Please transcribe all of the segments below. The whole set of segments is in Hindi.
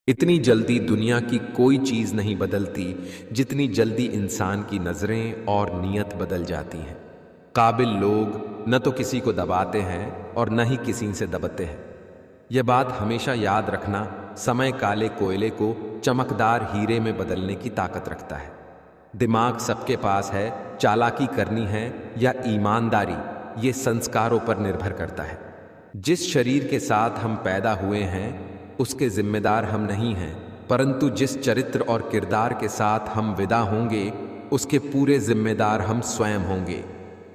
इतनी जल्दी दुनिया की कोई चीज नहीं बदलती जितनी जल्दी इंसान की नजरें और नीयत बदल जाती हैं। काबिल लोग न तो किसी को दबाते हैं और न ही किसी से दबते हैं। यह बात हमेशा याद रखना, समय काले कोयले को चमकदार हीरे में बदलने की ताकत रखता है। दिमाग सबके पास है, चालाकी करनी है या ईमानदारी, ये संस्कारों पर निर्भर करता है। जिस शरीर के साथ हम पैदा हुए हैं उसके जिम्मेदार हम नहीं हैं, परंतु जिस चरित्र और किरदार के साथ हम विदा होंगे उसके पूरे जिम्मेदार हम स्वयं होंगे।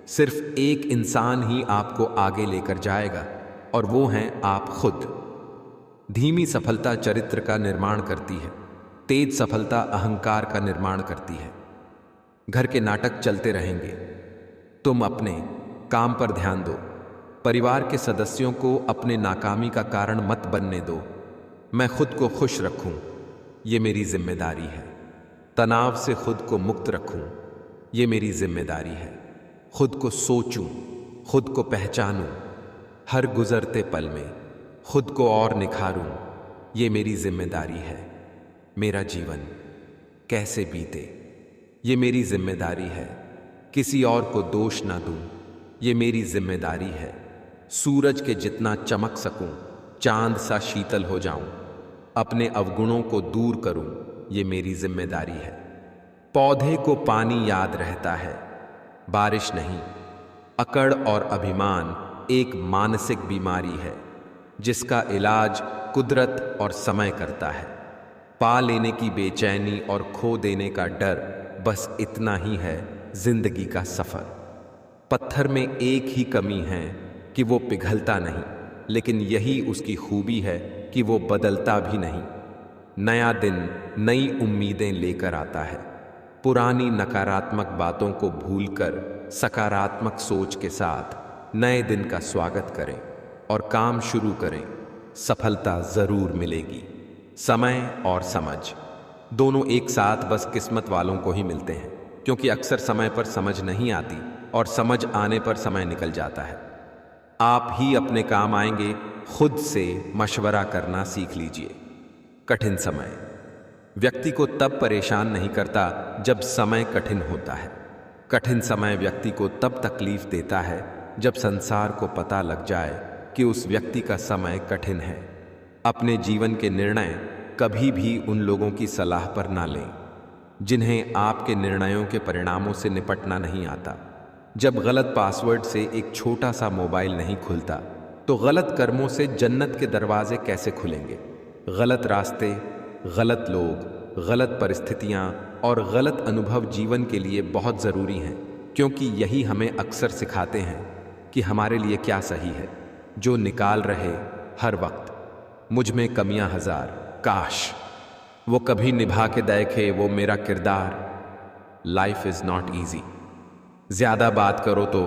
सिर्फ एक इंसान ही आपको आगे लेकर जाएगा और वो हैं आप खुद। धीमी सफलता चरित्र का निर्माण करती है, तेज सफलता अहंकार का निर्माण करती है। घर के नाटक चलते रहेंगे, तुम अपने काम पर ध्यान दो। परिवार के सदस्यों को अपने नाकामी का कारण मत बनने दो। मैं खुद को खुश रखूं, ये मेरी जिम्मेदारी है। तनाव से खुद को मुक्त रखूं, ये मेरी जिम्मेदारी है। खुद को सोचूं, खुद को पहचानूं, हर गुजरते पल में खुद को और निखारूं, ये मेरी जिम्मेदारी है। मेरा जीवन कैसे बीते, ये मेरी जिम्मेदारी है। किसी और को दोष ना दूं, ये मेरी जिम्मेदारी है। सूरज के जितना चमक सकूं, चांद सा शीतल हो जाऊं, अपने अवगुणों को दूर करूं, ये मेरी जिम्मेदारी है। पौधे को पानी याद रहता है, बारिश नहीं। अकड़ और अभिमान एक मानसिक बीमारी है जिसका इलाज कुदरत और समय करता है। पा लेने की बेचैनी और खो देने का डर, बस इतना ही है जिंदगी का सफर। पत्थर में एक ही कमी है कि वो पिघलता नहीं, लेकिन यही उसकी खूबी है कि वो बदलता भी नहीं। नया दिन नई उम्मीदें लेकर आता है। पुरानी नकारात्मक बातों को भूलकर सकारात्मक सोच के साथ नए दिन का स्वागत करें और काम शुरू करें। सफलता जरूर मिलेगी। समय और समझ दोनों एक साथ बस किस्मत वालों को ही मिलते हैं, क्योंकि अक्सर समय पर समझ नहीं आती और समझ आने पर समय निकल जाता है। आप ही अपने काम आएंगे। खुद से मशवरा करना सीख लीजिए। कठिन समय व्यक्ति को तब परेशान नहीं करता जब समय कठिन होता है। कठिन समय व्यक्ति को तब तकलीफ देता है जब संसार को पता लग जाए कि उस व्यक्ति का समय कठिन है। अपने जीवन के निर्णय कभी भी उन लोगों की सलाह पर ना लें जिन्हें आपके निर्णयों के परिणामों से निपटना नहीं आता। जब गलत पासवर्ड से एक छोटा सा मोबाइल नहीं खुलता तो गलत कर्मों से जन्नत के दरवाजे कैसे खुलेंगे। गलत रास्ते, गलत लोग, गलत परिस्थितियां और गलत अनुभव जीवन के लिए बहुत ज़रूरी हैं, क्योंकि यही हमें अक्सर सिखाते हैं कि हमारे लिए क्या सही है। जो निकाल रहे हर वक्त मुझ में कमियां हजार, काश वो कभी निभा के देखे वो मेरा किरदार। Life is not easy. ज़्यादा बात करो तो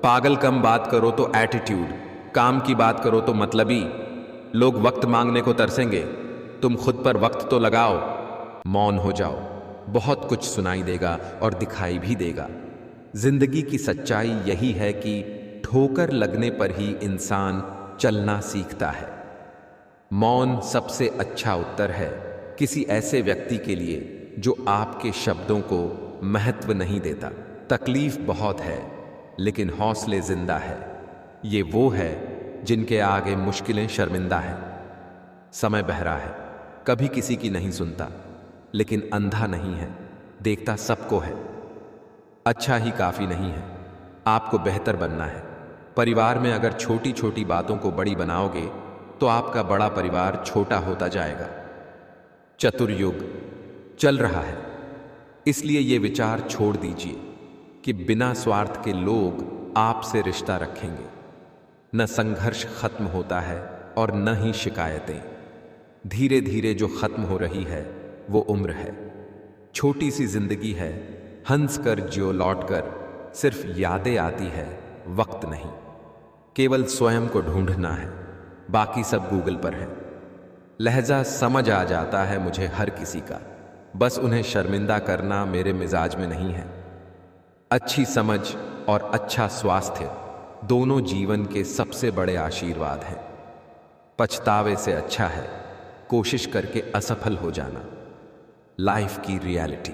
पागल, कम बात करो तो एटीट्यूड, काम की बात करो तो मतलबी। लोग वक्त मांगने को तरसेंगे, तुम खुद पर वक्त तो लगाओ। मौन हो जाओ, बहुत कुछ सुनाई देगा और दिखाई भी देगा। जिंदगी की सच्चाई यही है कि ठोकर लगने पर ही इंसान चलना सीखता है। मौन सबसे अच्छा उत्तर है किसी ऐसे व्यक्ति के लिए जो आपके शब्दों को महत्व नहीं देता। तकलीफ बहुत है लेकिन हौसले जिंदा है। ये वो है जिनके आगे मुश्किलें शर्मिंदा है। समय बहरा है, कभी किसी की नहीं सुनता, लेकिन अंधा नहीं है, देखता सबको है। अच्छा ही काफी नहीं है, आपको बेहतर बनना है। परिवार में अगर छोटी छोटी बातों को बड़ी बनाओगे तो आपका बड़ा परिवार छोटा होता जाएगा। चतुर्युग चल रहा है, इसलिए ये विचार छोड़ दीजिए कि बिना स्वार्थ के लोग आपसे रिश्ता रखेंगे। न संघर्ष खत्म होता है और न ही शिकायतें। धीरे धीरे जो खत्म हो रही है वो उम्र है। छोटी सी जिंदगी है, हंस कर जियो लौट कर, सिर्फ यादें आती है, वक्त नहीं। केवल स्वयं को ढूंढना है, बाकी सब गूगल पर है। लहजा समझ आ जाता है मुझे हर किसी का, बस उन्हें शर्मिंदा करना मेरे मिजाज में नहीं है। अच्छी समझ और अच्छा स्वास्थ्य दोनों जीवन के सबसे बड़े आशीर्वाद हैं। पछतावे से अच्छा है कोशिश करके असफल हो जाना। लाइफ की रियलिटी।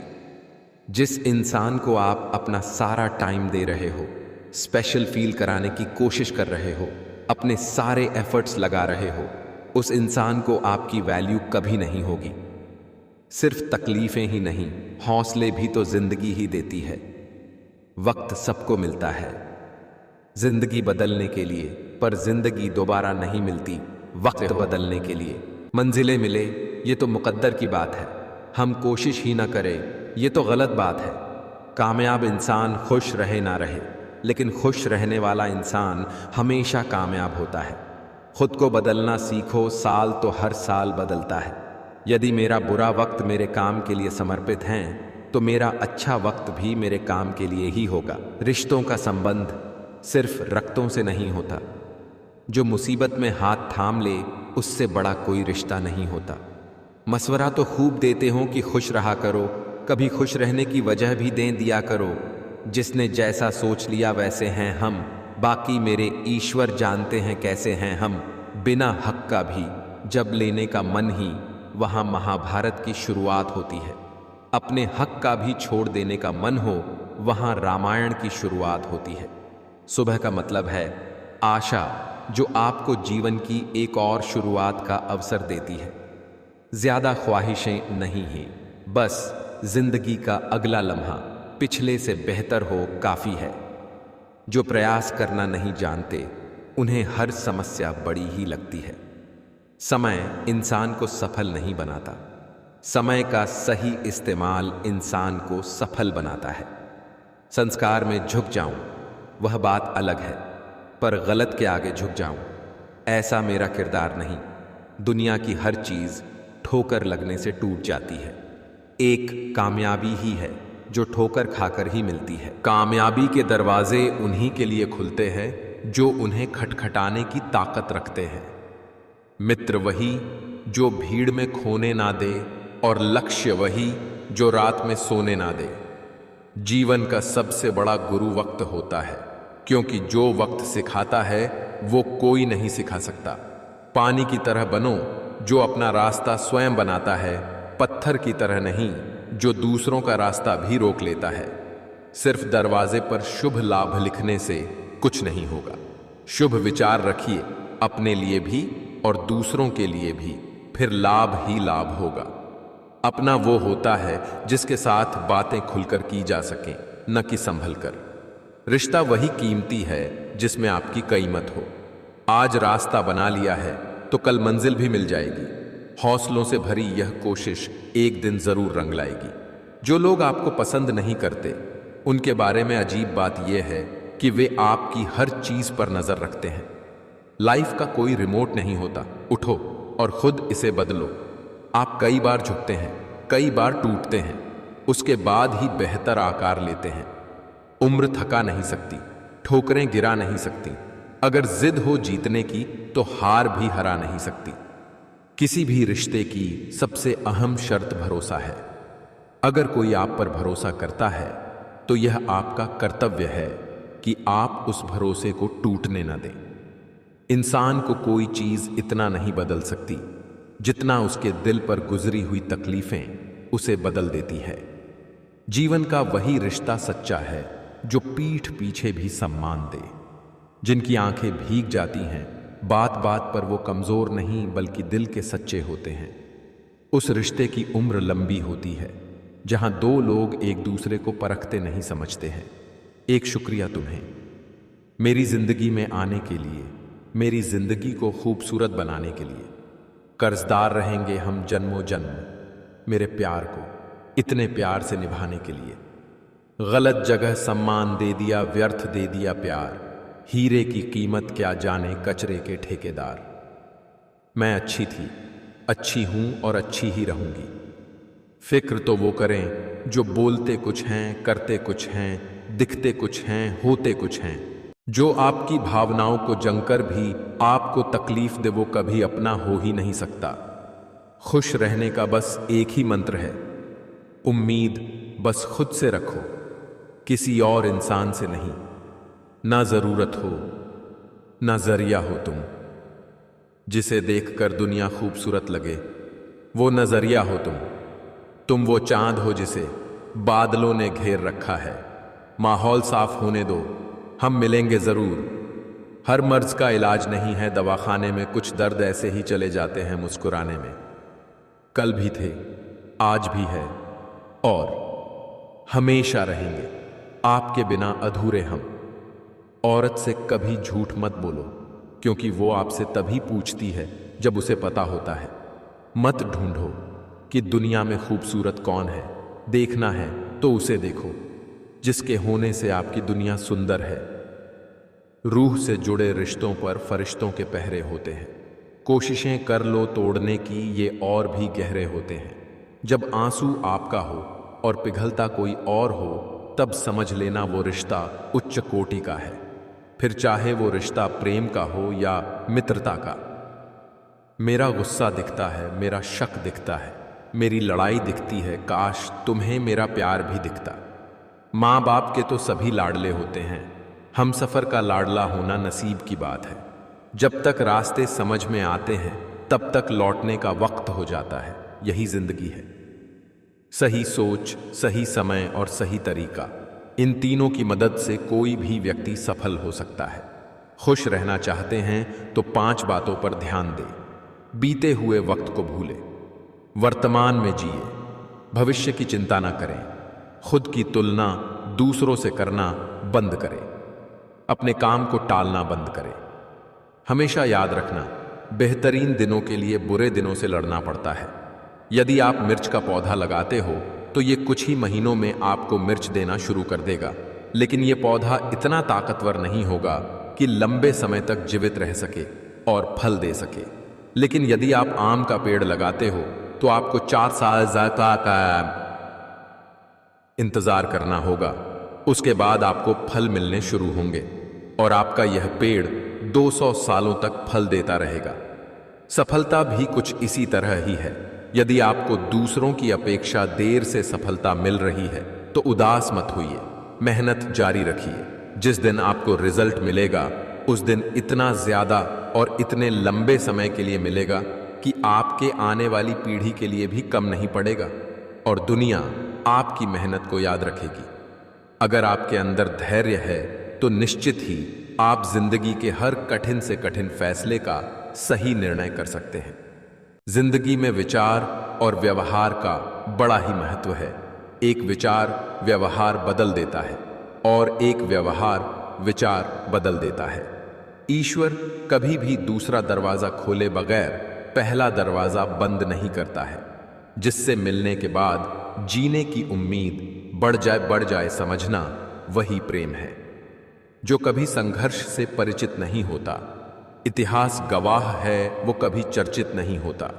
जिस इंसान को आप अपना सारा टाइम दे रहे हो, स्पेशल फील कराने की कोशिश कर रहे हो, अपने सारे एफर्ट्स लगा रहे हो, उस इंसान को आपकी वैल्यू कभी नहीं होगी। सिर्फ तकलीफें ही नहीं, हौसले भी तो जिंदगी ही देती है। वक्त सबको मिलता है जिंदगी बदलने के लिए, पर जिंदगी दोबारा नहीं मिलती वक्त बदलने के लिए। मंजिलें मिले ये तो मुकद्दर की बात है, हम कोशिश ही ना करें ये तो गलत बात है। कामयाब इंसान खुश रहे ना रहे, लेकिन खुश रहने वाला इंसान हमेशा कामयाब होता है। खुद को बदलना सीखो, साल तो हर साल बदलता है। यदि मेरा बुरा वक्त मेरे काम के लिए समर्पित है, तो मेरा अच्छा वक्त भी मेरे काम के लिए ही होगा। रिश्तों का संबंध सिर्फ रक्तों से नहीं होता। जो मुसीबत में हाथ थाम ले, उससे बड़ा कोई रिश्ता नहीं होता। मशवरा तो खूब देते हो कि खुश रहा करो, कभी खुश रहने की वजह भी दे दिया करो। जिसने जैसा सोच लिया वैसे हैं हम, बाकी मेरे ईश्वर जानते हैं कैसे हैं हम। बिना हक का भी जब लेने का मन ही, वहाँ महाभारत की शुरुआत होती है। अपने हक का भी छोड़ देने का मन हो, वहाँ रामायण की शुरुआत होती है। सुबह का मतलब है आशा, जो आपको जीवन की एक और शुरुआत का अवसर देती है। ज्यादा ख्वाहिशें नहीं हैं, बस जिंदगी का अगला लम्हा पिछले से बेहतर हो काफी है। जो प्रयास करना नहीं जानते, उन्हें हर समस्या बड़ी ही लगती है। समय इंसान को सफल नहीं बनाता, समय का सही इस्तेमाल इंसान को सफल बनाता है। संस्कार में झुक जाऊं वह बात अलग है, पर गलत के आगे झुक जाऊं ऐसा मेरा किरदार नहीं। दुनिया की हर चीज ठोकर लगने से टूट जाती है, एक कामयाबी ही है जो ठोकर खाकर ही मिलती है। कामयाबी के दरवाजे उन्हीं के लिए खुलते हैं जो उन्हें खटखटाने की ताकत रखते हैं। मित्र वही जो भीड़ में खोने ना दे, और लक्ष्य वही जो रात में सोने ना दे। जीवन का सबसे बड़ा गुरु वक्त होता है, क्योंकि जो वक्त सिखाता है वो कोई नहीं सिखा सकता। पानी की तरह बनो जो अपना रास्ता स्वयं बनाता है, पत्थर की तरह नहीं जो दूसरों का रास्ता भी रोक लेता है। सिर्फ दरवाजे पर शुभ लाभ लिखने से कुछ नहीं होगा। शुभ विचार रखिए, अपने लिए भी और दूसरों के लिए भी, फिर लाभ ही लाभ होगा। अपना वो होता है जिसके साथ बातें खुलकर की जा सकें, न कि संभल कर। रिश्ता वही कीमती है जिसमें आपकी कीमत हो। आज रास्ता बना लिया है तो कल मंजिल भी मिल जाएगी। हौसलों से भरी यह कोशिश एक दिन जरूर रंग लाएगी। जो लोग आपको पसंद नहीं करते, उनके बारे में अजीब बात यह है कि वे आपकी हर चीज पर नजर रखते हैं। लाइफ का कोई रिमोट नहीं होता, उठो और खुद इसे बदलो। आप कई बार झुकते हैं, कई बार टूटते हैं, उसके बाद ही बेहतर आकार लेते हैं। उम्र थका नहीं सकती, ठोकरें गिरा नहीं सकती। अगर जिद हो जीतने की तो हार भी हरा नहीं सकती। किसी भी रिश्ते की सबसे अहम शर्त भरोसा है। अगर कोई आप पर भरोसा करता है तो यह आपका कर्तव्य है कि आप उस भरोसे को टूटने न दें। इंसान को कोई चीज इतना नहीं बदल सकती जितना उसके दिल पर गुजरी हुई तकलीफें उसे बदल देती है। जीवन का वही रिश्ता सच्चा है जो पीठ पीछे भी सम्मान दे, जिनकी आंखें भीग जाती हैं, बात बात पर वो कमजोर नहीं बल्कि दिल के सच्चे होते हैं। उस रिश्ते की उम्र लंबी होती है जहां दो लोग एक दूसरे को परखते नहीं समझते हैं। एक शुक्रिया तुम्हें मेरी जिंदगी में आने के लिए, मेरी जिंदगी को खूबसूरत बनाने के लिए। कर्जदार रहेंगे हम जन्मों जन्म मेरे प्यार को इतने प्यार से निभाने के लिए। गलत जगह सम्मान दे दिया, व्यर्थ दे दिया प्यार। हीरे की कीमत क्या जाने कचरे के ठेकेदार। मैं अच्छी थी, अच्छी हूं और अच्छी ही रहूंगी। फिक्र तो वो करें जो बोलते कुछ हैं, करते कुछ हैं, दिखते कुछ हैं, होते कुछ हैं। जो आपकी भावनाओं को जंकर भी आपको तकलीफ दे वो कभी अपना हो ही नहीं सकता। खुश रहने का बस एक ही मंत्र है, उम्मीद बस खुद से रखो, किसी और इंसान से नहीं। ना जरूरत हो ना जरिया हो तुम, जिसे देखकर दुनिया खूबसूरत लगे वो नजरिया हो तुम वो चांद हो जिसे बादलों ने घेर रखा है। माहौल साफ होने दो, हम मिलेंगे जरूर। हर मर्ज का इलाज नहीं है दवाखाने में, कुछ दर्द ऐसे ही चले जाते हैं मुस्कुराने में। कल भी थे, आज भी है और हमेशा रहेंगे। आपके बिना अधूरे हम। औरत से कभी झूठ मत बोलो, क्योंकि वो आपसे तभी पूछती है जब उसे पता होता है। मत ढूंढो कि दुनिया में खूबसूरत कौन है, देखना है तो उसे देखो जिसके होने से आपकी दुनिया सुंदर है। रूह से जुड़े रिश्तों पर फरिश्तों के पहरे होते हैं। कोशिशें कर लो तोड़ने की, ये और भी गहरे होते हैं। जब आंसू आपका हो और पिघलता कोई और हो, तब समझ लेना वो रिश्ता उच्च कोटि का है। फिर चाहे वो रिश्ता प्रेम का हो या मित्रता का। मेरा गुस्सा दिखता है, मेरा शक दिखता है, मेरी लड़ाई दिखती है, काश तुम्हें मेरा प्यार भी दिखता। माँ बाप के तो सभी लाडले होते हैं, हम सफर का लाडला होना नसीब की बात है। जब तक रास्ते समझ में आते हैं तब तक लौटने का वक्त हो जाता है। यही जिंदगी है। सही सोच, सही समय और सही तरीका, इन तीनों की मदद से कोई भी व्यक्ति सफल हो सकता है। खुश रहना चाहते हैं तो 5 बातों पर ध्यान दें। बीते हुए वक्त को भूलें, वर्तमान में जिए, भविष्य की चिंता ना करें, खुद की तुलना दूसरों से करना बंद करें, अपने काम को टालना बंद करें। हमेशा याद रखना, बेहतरीन दिनों के लिए बुरे दिनों से लड़ना पड़ता है। यदि आप मिर्च का पौधा लगाते हो तो ये कुछ ही महीनों में आपको मिर्च देना शुरू कर देगा, लेकिन ये पौधा इतना ताकतवर नहीं होगा कि लंबे समय तक जीवित रह सके और फल दे सके। लेकिन यदि आप आम का पेड़ लगाते हो तो आपको 4 साल का इंतजार करना होगा। उसके बाद आपको फल मिलने शुरू होंगे और आपका यह पेड़ 200 सालों तक फल देता रहेगा। सफलता भी कुछ इसी तरह ही है। यदि आपको दूसरों की अपेक्षा देर से सफलता मिल रही है तो उदास मत होइए, मेहनत जारी रखिए। जिस दिन आपको रिजल्ट मिलेगा उस दिन इतना ज्यादा और इतने लंबे समय के लिए मिलेगा कि आपके आने वाली पीढ़ी के लिए भी कम नहीं पड़ेगा और दुनिया आपकी मेहनत को याद रखेगी। अगर आपके अंदर धैर्य है तो निश्चित ही आप जिंदगी के हर कठिन से कठिन फैसले का सही निर्णय कर सकते हैं। जिंदगी में विचार और व्यवहार का बड़ा ही महत्व है। एक विचार व्यवहार बदल देता है और एक व्यवहार विचार बदल देता है। ईश्वर कभी भी दूसरा दरवाजा खोले बगैर पहला दरवाजा बंद नहीं करता है। जिससे मिलने के बाद जीने की उम्मीद बढ़ जाए समझना वही प्रेम है। जो कभी संघर्ष से परिचित नहीं होता, इतिहास गवाह है वो कभी चर्चित नहीं होता।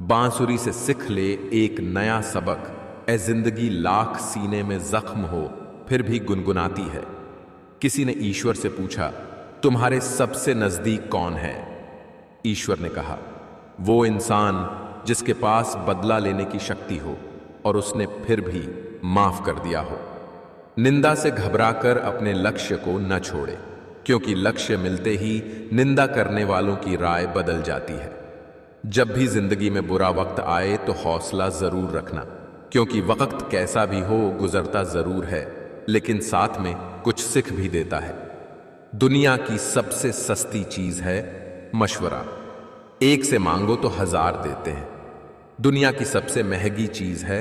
बांसुरी से सीख ले एक नया सबक, ए जिंदगी लाख सीने में जख्म हो फिर भी गुनगुनाती है। किसी ने ईश्वर से पूछा, तुम्हारे सबसे नजदीक कौन है? ईश्वर ने कहा, वो इंसान जिसके पास बदला लेने की शक्ति हो और उसने फिर भी माफ कर दिया हो। निंदा से घबराकर अपने लक्ष्य को न छोड़े, क्योंकि लक्ष्य मिलते ही निंदा करने वालों की राय बदल जाती है। जब भी जिंदगी में बुरा वक्त आए तो हौसला जरूर रखना, क्योंकि वक्त कैसा भी हो गुजरता जरूर है, लेकिन साथ में कुछ सीख भी देता है। दुनिया की सबसे सस्ती चीज है मशवरा। एक से मांगो तो 1000 देते हैं। दुनिया की सबसे महंगी चीज है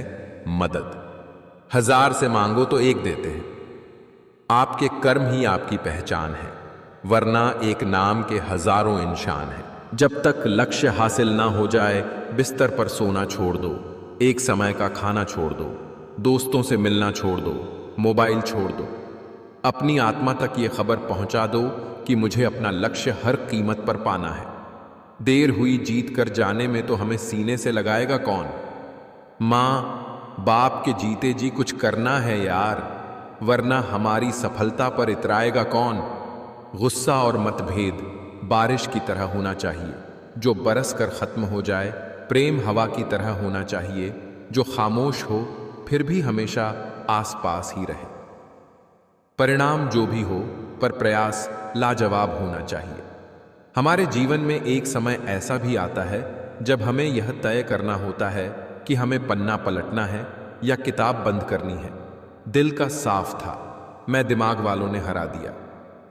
मदद। 1000 से मांगो तो 1 देते हैं। आपके कर्म ही आपकी पहचान है, वरना एक नाम के हजारों इंसान हैं। जब तक लक्ष्य हासिल ना हो जाए बिस्तर पर सोना छोड़ दो, एक समय का खाना छोड़ दो, दोस्तों से मिलना छोड़ दो, मोबाइल छोड़ दो। अपनी आत्मा तक ये खबर पहुंचा दो कि मुझे अपना लक्ष्य हर कीमत पर पाना है। देर हुई जीत कर जाने में तो हमें सीने से लगाएगा कौन? माँ बाप के जीते जी कुछ करना है यार, वरना हमारी सफलता पर इतराएगा कौन? गुस्सा और मतभेद बारिश की तरह होना चाहिए, जो बरस कर खत्म हो जाए। प्रेम हवा की तरह होना चाहिए, जो खामोश हो फिर भी हमेशा आसपास ही रहे। परिणाम जो भी हो, पर प्रयास लाजवाब होना चाहिए। हमारे जीवन में एक समय ऐसा भी आता है जब हमें यह तय करना होता है कि हमें पन्ना पलटना है या किताब बंद करनी है। दिल का साफ था, मैं दिमाग वालों ने हरा दिया।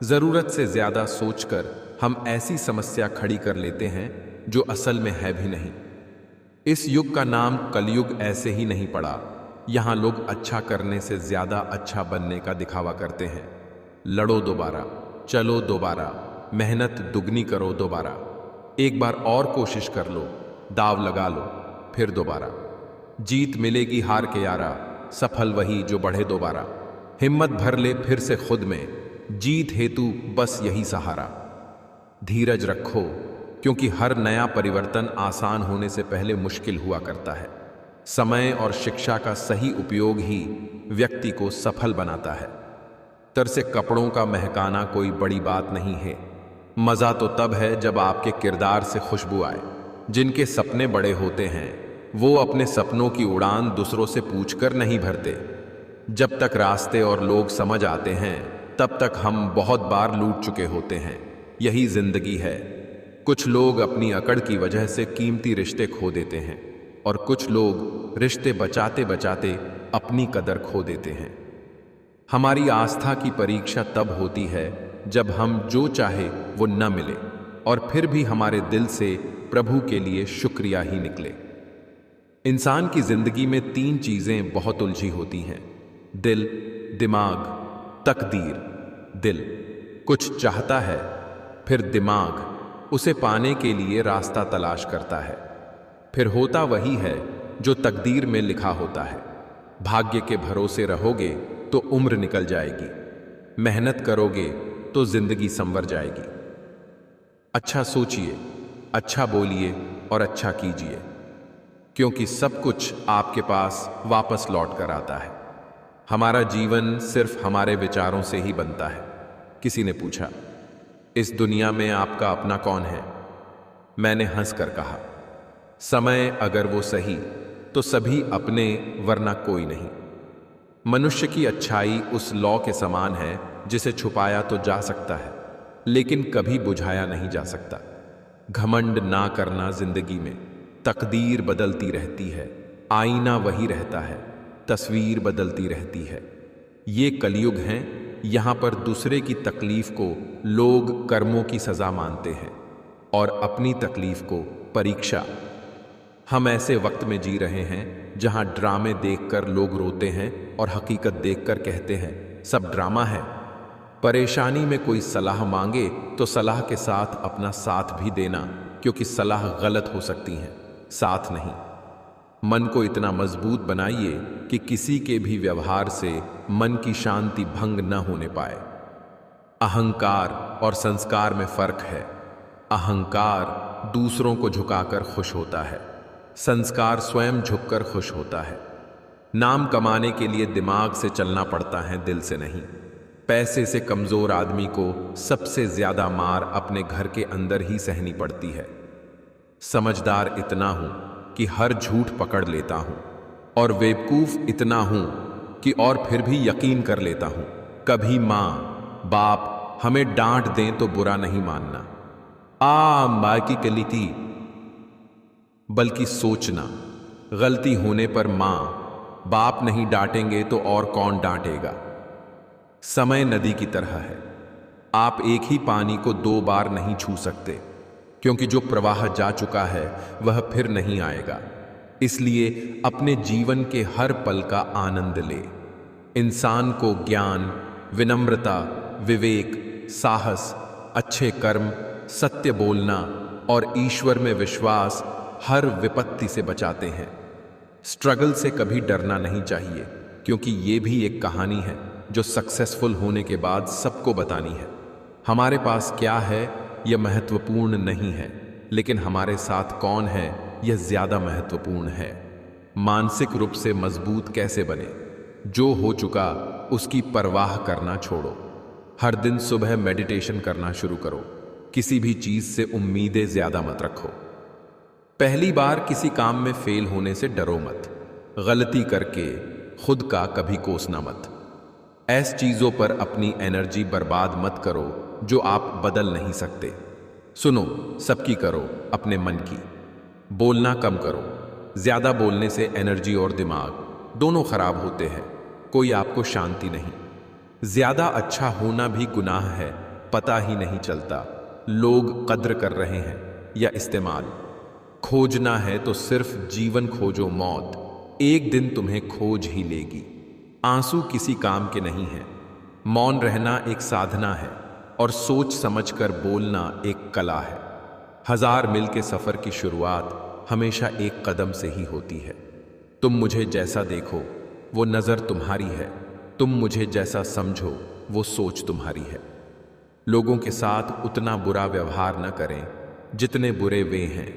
जरूरत से ज्यादा सोचकर हम ऐसी समस्या खड़ी कर लेते हैं जो असल में है भी नहीं। इस युग का नाम कलयुग ऐसे ही नहीं पड़ा। यहां लोग अच्छा करने से ज्यादा अच्छा बनने का दिखावा करते हैं। लड़ो दोबारा, चलो दोबारा, मेहनत दुगनी करो दोबारा, एक बार और कोशिश कर लो, दाव लगा लो, फिर दोबारा। जीत मिलेगी हार के यारा, सफल वही जो बढ़े दोबारा। हिम्मत भर ले फिर से खुद में, जीत हेतु बस यही सहारा। धीरज रखो, क्योंकि हर नया परिवर्तन आसान होने से पहले मुश्किल हुआ करता है। समय और शिक्षा का सही उपयोग ही व्यक्ति को सफल बनाता है। तरसे कपड़ों का महकाना कोई बड़ी बात नहीं है। मजा तो तब है जब आपके किरदार से खुशबू आए। जिनके सपने बड़े होते हैं वो अपने सपनों की उड़ान दूसरों से पूछकर नहीं भरते। जब तक रास्ते और लोग समझ आते हैं तब तक हम बहुत बार लूट चुके होते हैं। यही जिंदगी है। कुछ लोग अपनी अकड़ की वजह से कीमती रिश्ते खो देते हैं और कुछ लोग रिश्ते बचाते बचाते अपनी कदर खो देते हैं। हमारी आस्था की परीक्षा तब होती है जब हम जो चाहे वो न मिले और फिर भी हमारे दिल से प्रभु के लिए शुक्रिया ही निकले। इंसान की जिंदगी में 3 चीजें बहुत उलझी होती हैं: दिल, दिमाग, तकदीर। दिल कुछ चाहता है, फिर दिमाग उसे पाने के लिए रास्ता तलाश करता है, फिर होता वही है जो तकदीर में लिखा होता है। भाग्य के भरोसे रहोगे तो उम्र निकल जाएगी, मेहनत करोगे तो जिंदगी संवर जाएगी। अच्छा सोचिए, अच्छा बोलिए और अच्छा कीजिए, क्योंकि सब कुछ आपके पास वापस लौट कर आता है। हमारा जीवन सिर्फ हमारे विचारों से ही बनता है। किसी ने पूछा, इस दुनिया में आपका अपना कौन है? मैंने हंसकर कहा, समय अगर वो सही तो सभी अपने, वरना कोई नहीं। मनुष्य की अच्छाई उस लौ के समान है जिसे छुपाया तो जा सकता है लेकिन कभी बुझाया नहीं जा सकता। घमंड ना करना जिंदगी में। तकदीर बदलती रहती है, आईना वही रहता है, तस्वीर बदलती रहती है। ये कलयुग हैं, यहां पर दूसरे की तकलीफ को लोग कर्मों की सजा मानते हैं और अपनी तकलीफ को परीक्षा। हम ऐसे वक्त में जी रहे हैं जहां ड्रामे देखकर लोग रोते हैं और हकीकत देखकर कहते हैं सब ड्रामा है। परेशानी में कोई सलाह मांगे तो सलाह के साथ अपना साथ भी देना, क्योंकि सलाह गलत हो सकती है, साथ नहीं। मन को इतना मजबूत बनाइए कि किसी के भी व्यवहार से मन की शांति भंग न होने पाए। अहंकार और संस्कार में फर्क है। अहंकार दूसरों को झुकाकर खुश होता है, संस्कार स्वयं झुककर खुश होता है। नाम कमाने के लिए दिमाग से चलना पड़ता है, दिल से नहीं। पैसे से कमजोर आदमी को सबसे ज्यादा मार अपने घर के अंदर ही सहनी पड़ती है। समझदार इतना हूं कि हर झूठ पकड़ लेता हूं और बेवकूफ इतना हूं कि और फिर भी यकीन कर लेता हूं। कभी मां बाप हमें डांट दें तो बुरा नहीं मानना, मां की कली थी, बल्कि सोचना। गलती होने पर मां बाप नहीं डांटेंगे तो और कौन डांटेगा। समय नदी की तरह है, आप एक ही पानी को 2 बार नहीं छू सकते, क्योंकि जो प्रवाह जा चुका है वह फिर नहीं आएगा। इसलिए अपने जीवन के हर पल का आनंद ले। इंसान को ज्ञान, विनम्रता, विवेक, साहस, अच्छे कर्म, सत्य बोलना और ईश्वर में विश्वास हर विपत्ति से बचाते हैं। स्ट्रगल से कभी डरना नहीं चाहिए, क्योंकि ये भी एक कहानी है जो सक्सेसफुल होने के बाद सबको बतानी है। हमारे पास क्या है यह महत्वपूर्ण नहीं है, लेकिन हमारे साथ कौन है यह ज्यादा महत्वपूर्ण है। मानसिक रूप से मजबूत कैसे बने? जो हो चुका उसकी परवाह करना छोड़ो। हर दिन सुबह मेडिटेशन करना शुरू करो। किसी भी चीज से उम्मीदें ज्यादा मत रखो। पहली बार किसी काम में फेल होने से डरो मत। गलती करके खुद का कभी कोसना मत। ऐसी चीजों पर अपनी एनर्जी बर्बाद मत करो जो आप बदल नहीं सकते। सुनो सबकी, करो अपने मन की। बोलना कम करो। ज्यादा बोलने से एनर्जी और दिमाग दोनों खराब होते हैं। कोई आपको शांति नहीं। ज्यादा अच्छा होना भी गुनाह है, पता ही नहीं चलता लोग कद्र कर रहे हैं या इस्तेमाल। खोजना है तो सिर्फ जीवन खोजो, मौत एक दिन तुम्हें खोज ही लेगी। आंसू किसी काम के नहीं है। मौन रहना एक साधना है और सोच समझकर बोलना एक कला है। 1000 मील के सफर की शुरुआत हमेशा एक कदम से ही होती है। तुम मुझे जैसा देखो वो नजर तुम्हारी है, तुम मुझे जैसा समझो वो सोच तुम्हारी है। लोगों के साथ उतना बुरा व्यवहार न करें जितने बुरे वे हैं,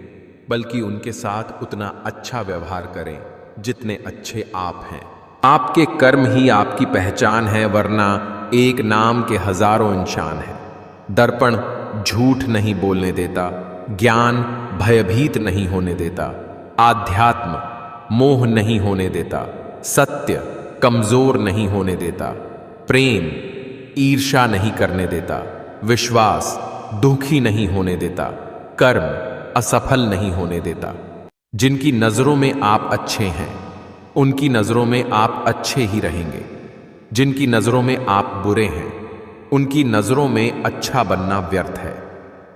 बल्कि उनके साथ उतना अच्छा व्यवहार करें जितने अच्छे आप हैं। आपके कर्म ही आपकी पहचान है, वरना एक नाम के हजारों इंसान हैं। दर्पण झूठ नहीं बोलने देता, ज्ञान भयभीत नहीं होने देता, आध्यात्म मोह नहीं होने देता, सत्य कमजोर नहीं होने देता, प्रेम ईर्ष्या नहीं करने देता, विश्वास दुखी नहीं होने देता, कर्म असफल नहीं होने देता। जिनकी नजरों में आप अच्छे हैं उनकी नजरों में आप अच्छे ही रहेंगे। जिनकी नजरों में आप बुरे हैं उनकी नजरों में अच्छा बनना व्यर्थ है,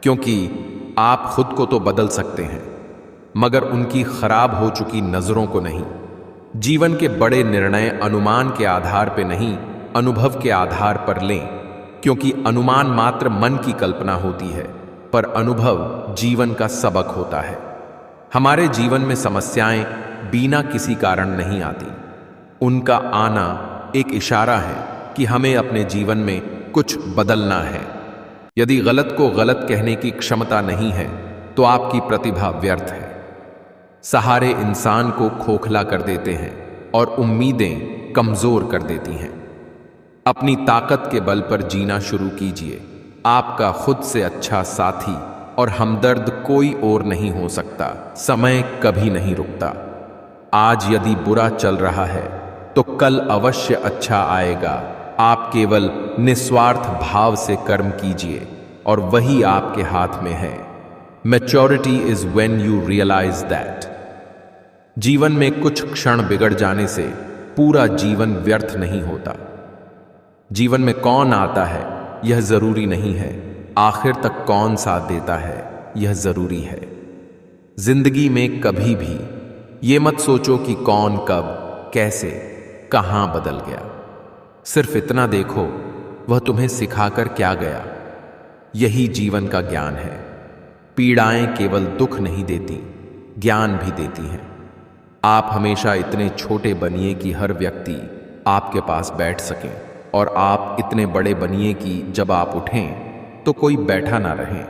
क्योंकि आप खुद को तो बदल सकते हैं मगर उनकी खराब हो चुकी नजरों को नहीं। जीवन के बड़े निर्णय अनुमान के आधार पर नहीं, अनुभव के आधार पर लें, क्योंकि अनुमान मात्र मन की कल्पना होती है, पर अनुभव जीवन का सबक होता है। हमारे जीवन में समस्याएं बिना किसी कारण नहीं आती। उनका आना एक इशारा है कि हमें अपने जीवन में कुछ बदलना है। यदि गलत को गलत कहने की क्षमता नहीं है तो आपकी प्रतिभा व्यर्थ है। सहारे इंसान को खोखला कर देते हैं और उम्मीदें कमजोर कर देती हैं। अपनी ताकत के बल पर जीना शुरू कीजिए। आपका खुद से अच्छा साथी और हमदर्द कोई और नहीं हो सकता। समय कभी नहीं रुकता। आज यदि बुरा चल रहा है तो कल अवश्य अच्छा आएगा। आप केवल निस्वार्थ भाव से कर्म कीजिए और वही आपके हाथ में है। Maturity is when you realise that. जीवन में कुछ क्षण बिगड़ जाने से पूरा जीवन व्यर्थ नहीं होता। जीवन में कौन आता है यह जरूरी नहीं है, आखिर तक कौन साथ देता है यह जरूरी है। जिंदगी में कभी भी ये मत सोचो कि कौन कब कैसे कहां बदल गया। सिर्फ इतना देखो वह तुम्हें सिखाकर क्या गया। यही जीवन का ज्ञान है। पीड़ाएं केवल दुख नहीं देती, ज्ञान भी देती हैं। आप हमेशा इतने छोटे बनिए कि हर व्यक्ति आपके पास बैठ सके, और आप इतने बड़े बनिए कि जब आप उठें तो कोई बैठा ना रहे।